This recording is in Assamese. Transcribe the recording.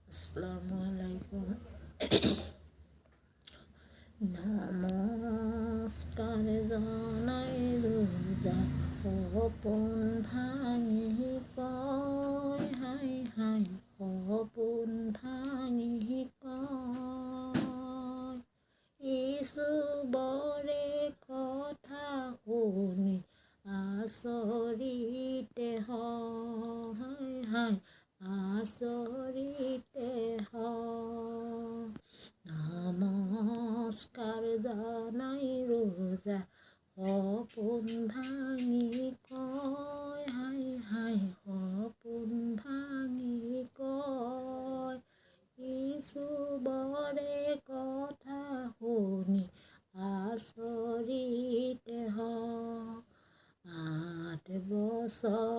আসসালামু আলাইকুম। নমস্কাৰ জনাই ৰোজা সপোন ভাঙি কয়, হাই হাই সপোন ভাঙি কয়, ইছুবৰে কথা শুনি আচৰিতে হয়, হাই আচৰিতে হয়। নমস্কাৰ জনাই ৰোজা সপোন ভাঙি কয়, হাই হাই সপোন ভাঙি কয়, ইছুবৰে কথা শুনি আচৰিতে হয়। 8 বছৰ